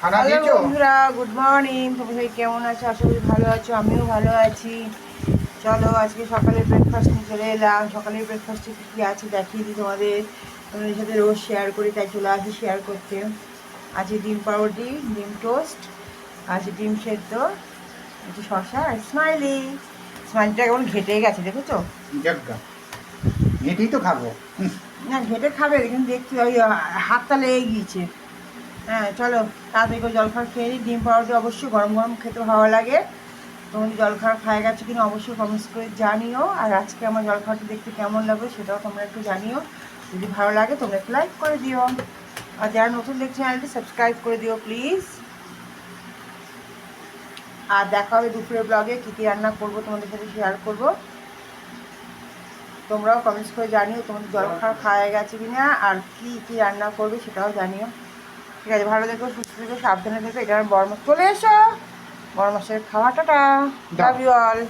Hello বন্ধুরা, good morning. তোমরা সবাই কেমন আছো? আশা করি ভালো আছো, আমিও ভালো আছি। চলো আজকে সকালে ব্রেকফাস্ট নিয়ে চলে এলাম। সকালের ব্রেকফাস্টে কী কী আছে দেখিয়ে দিই তোমাদের সাথে রোজ শেয়ার করি, তাই চলে আসি শেয়ার করতে। আছে ডিম পাউরুটি, ডিম টোস্ট, আছে ডিম সেদ্ধ, আছে শসা আর স্মাইলি। স্মাইলিটা কেমন ঘেটে গেছে দেখেছো? ঘেটেই তো খাবো। না ঘেটে খাবে, কিন্তু দেখছি ওই হাতটা লেগে গিয়েছে। হ্যাঁ চলো তাড়াতাড়ি করে জলখাবার খেয়ে নিই। ডিম পাউরুটি অবশ্যই গরম গরম খেতে ভালো লাগে। তোমাদের জলখাবার খাওয়া গেছে কিনা অবশ্যই কমেন্টস করে জানিও। আর আজকে আমার জলখাবারটা দেখতে কেমন লাগবে সেটাও তোমরা একটু জানিও। যদি ভালো লাগে তোমরা একটু লাইক করে দিও, আর যারা নতুন দেখছে চ্যানেলটি সাবস্ক্রাইব করে দিও প্লিজ। আর দেখা হবে দুপুরের ব্লগে, কী কী রান্না করবো তোমাদের সাথে শেয়ার করবো। তোমরাও কমেন্টস করে জানিও তোমাদের জলখাবার খাওয়া গেছে কিনা, আর কী কী রান্না করবে সেটাও জানিও। ঠিক আছে, ভালো থেকো, সুস্থ থেকো, সাবধানে থেকো। এটা আমার বড় মাস চলে এসো, বড় মাসের খাওয়াটা। Love you all.